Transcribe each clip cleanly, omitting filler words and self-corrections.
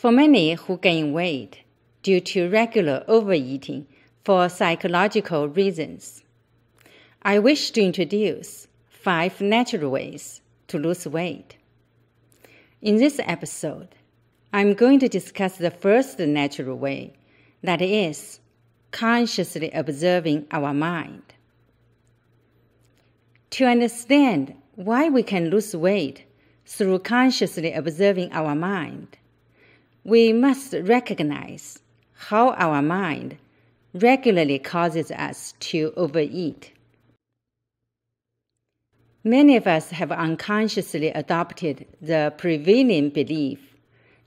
For many who gain weight due to regular overeating for psychological reasons, I wish to introduce 5 natural ways to lose weight. In this episode, I'm going to discuss the first natural way, that is, consciously observing our mind. To understand why we can lose weight through consciously observing our mind, we must recognize how our mind regularly causes us to overeat. Many of us have unconsciously adopted the prevailing belief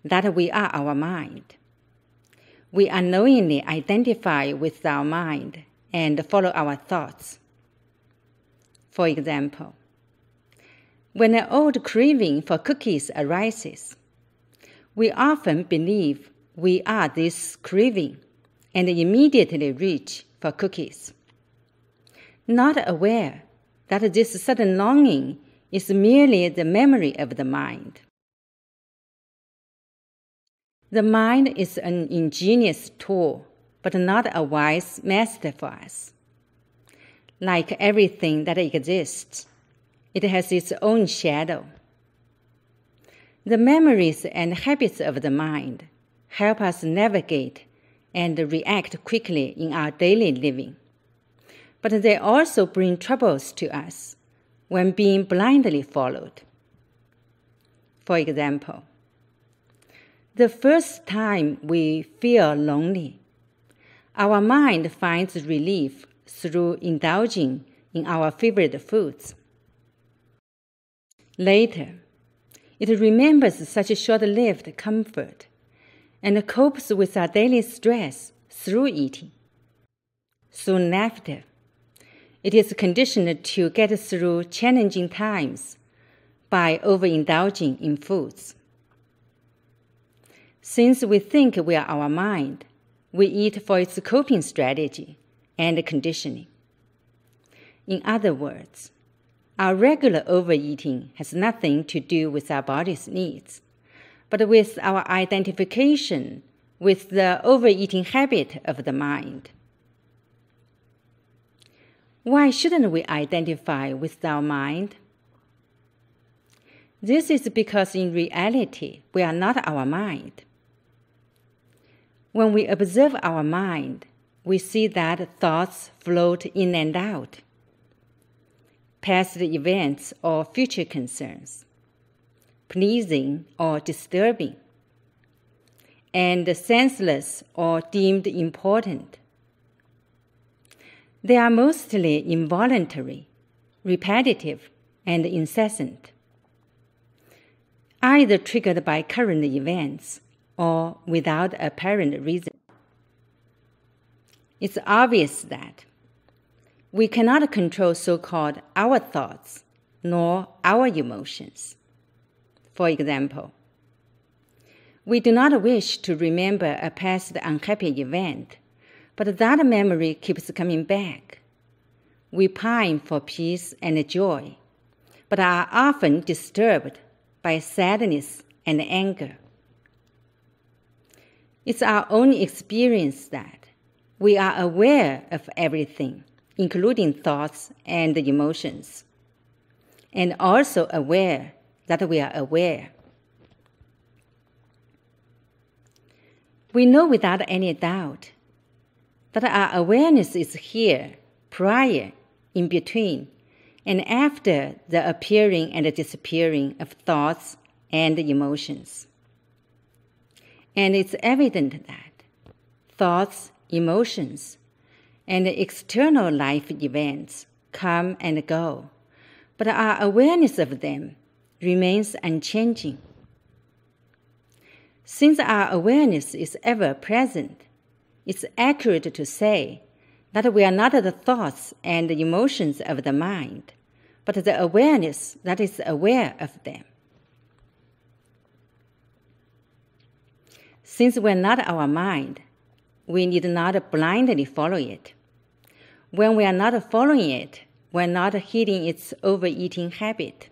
that we are our mind. We unknowingly identify with our mind and follow our thoughts. For example, when an old craving for cookies arises, we often believe we are this craving and immediately reach for cookies, not aware that this sudden longing is merely the memory of the mind. The mind is an ingenious tool, but not a wise master for us. Like everything that exists, it has its own shadow. The memories and habits of the mind help us navigate and react quickly in our daily living. But they also bring troubles to us when being blindly followed. For example, the first time we feel lonely, our mind finds relief through indulging in our favorite foods. Later, it remembers such a short-lived comfort and copes with our daily stress through eating. Soon after, it is conditioned to get through challenging times by overindulging in foods. Since we think we are our mind, we eat for its coping strategy and conditioning. In other words, our regular overeating has nothing to do with our body's needs, but with our identification with the overeating habit of the mind. Why shouldn't we identify with our mind? This is because in reality, we are not our mind. When we observe our mind, we see that thoughts float in and out. Past events or future concerns, pleasing or disturbing, and senseless or deemed important. They are mostly involuntary, repetitive, and incessant, either triggered by current events or without apparent reason. It's obvious that we cannot control so-called our thoughts nor our emotions. For example, we do not wish to remember a past unhappy event, but that memory keeps coming back. We pine for peace and joy, but are often disturbed by sadness and anger. It's our own experience that we are aware of everything, including thoughts and emotions, and also aware that we are aware. We know without any doubt that our awareness is here, prior, in between, and after the appearing and disappearing of thoughts and emotions. And it's evident that thoughts, emotions, and external life events come and go, but our awareness of them remains unchanging. Since our awareness is ever present, it's accurate to say that we are not the thoughts and emotions of the mind, but the awareness that is aware of them. Since we're not our mind, we need not blindly follow it. When we are not following it, we're not heeding its overeating habit.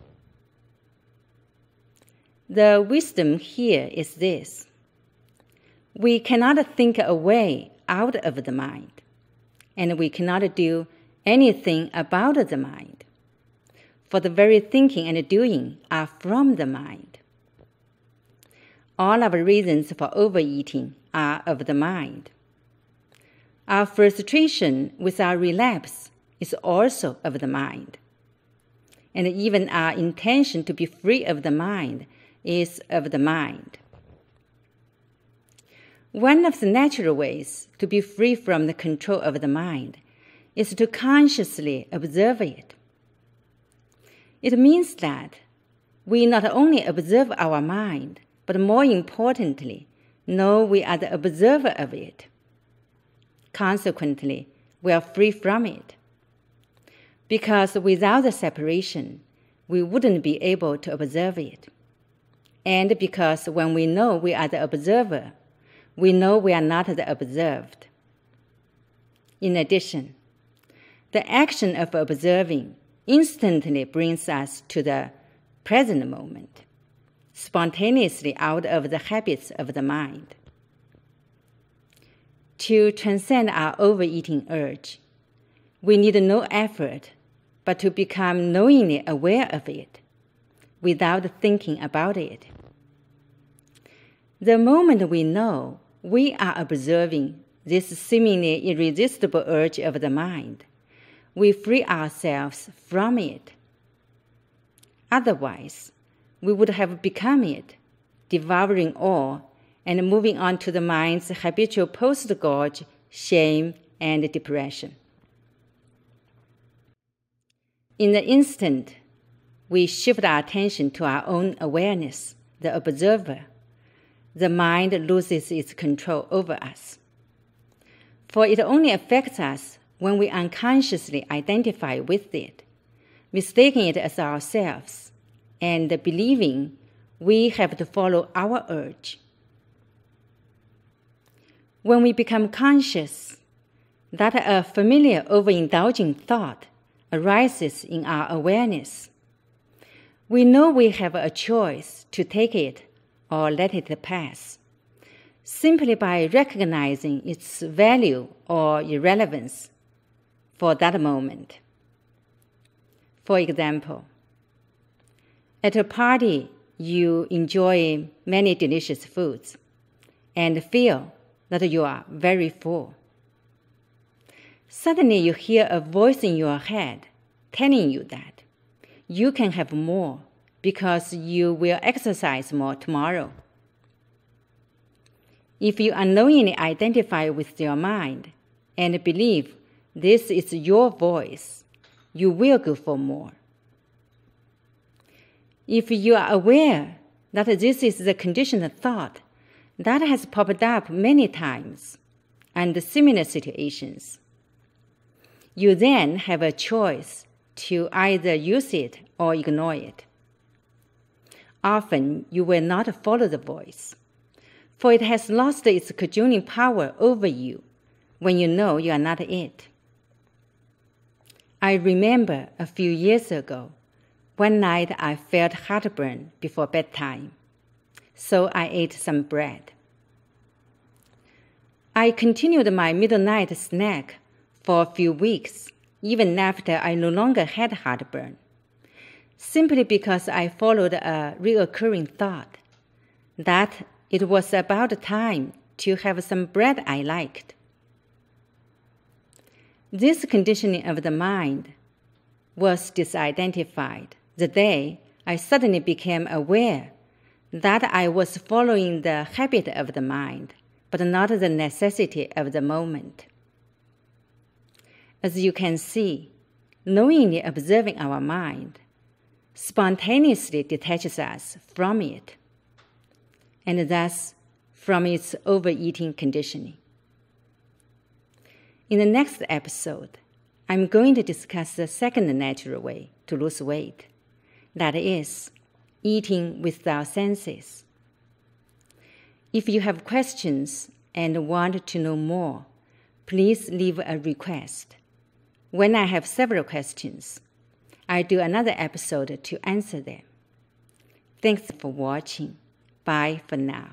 The wisdom here is this: We cannot think a way out of the mind, and we cannot do anything about the mind, for the very thinking and doing are from the mind. All our reasons for overeating are of the mind. Our frustration with our relapse is also of the mind. And even our intention to be free of the mind is of the mind. One of the natural ways to be free from the control of the mind is to consciously observe it. It means that we not only observe our mind, but more importantly, know we are the observer of it. Consequently, we are free from it. Because without the separation, we wouldn't be able to observe it. And because when we know we are the observer, we know we are not the observed. In addition, the action of observing instantly brings us to the present moment, spontaneously out of the habits of the mind. To transcend our overeating urge, we need no effort but to become knowingly aware of it, without thinking about it. The moment we know we are observing this seemingly irresistible urge of the mind, we free ourselves from it. Otherwise, we would have become it, devouring all and moving on to the mind's habitual post-gorge, shame, and depression. In the instant we shift our attention to our own awareness, the observer, the mind loses its control over us. For it only affects us when we unconsciously identify with it, mistaking it as ourselves, and believing we have to follow our urge. When we become conscious that a familiar overindulging thought arises in our awareness, we know we have a choice to take it or let it pass, simply by recognizing its value or irrelevance for that moment. For example, at a party, you enjoy many delicious foods and feel that you are very full. Suddenly you hear a voice in your head telling you that you can have more because you will exercise more tomorrow. If you unknowingly identify with your mind and believe this is your voice, you will go for more. If you are aware that this is the conditioned thought that has popped up many times under similar situations, you then have a choice to either use it or ignore it. Often you will not follow the voice, for it has lost its cajoling power over you when you know you are not it. I remember a few years ago, one night I felt heartburn before bedtime, so I ate some bread. I continued my midnight snack for a few weeks, even after I no longer had heartburn, simply because I followed a recurring thought that it was about time to have some bread I liked. This conditioning of the mind was disidentified the day I suddenly became aware that I was following the habit of the mind, but not the necessity of the moment. As you can see, knowingly observing our mind spontaneously detaches us from it, and thus from its overeating conditioning. In the next episode, I'm going to discuss the second natural way to lose weight, that is, eating with our senses. If you have questions and want to know more, please leave a request. When I have several questions, I'll do another episode to answer them. Thanks for watching. Bye for now.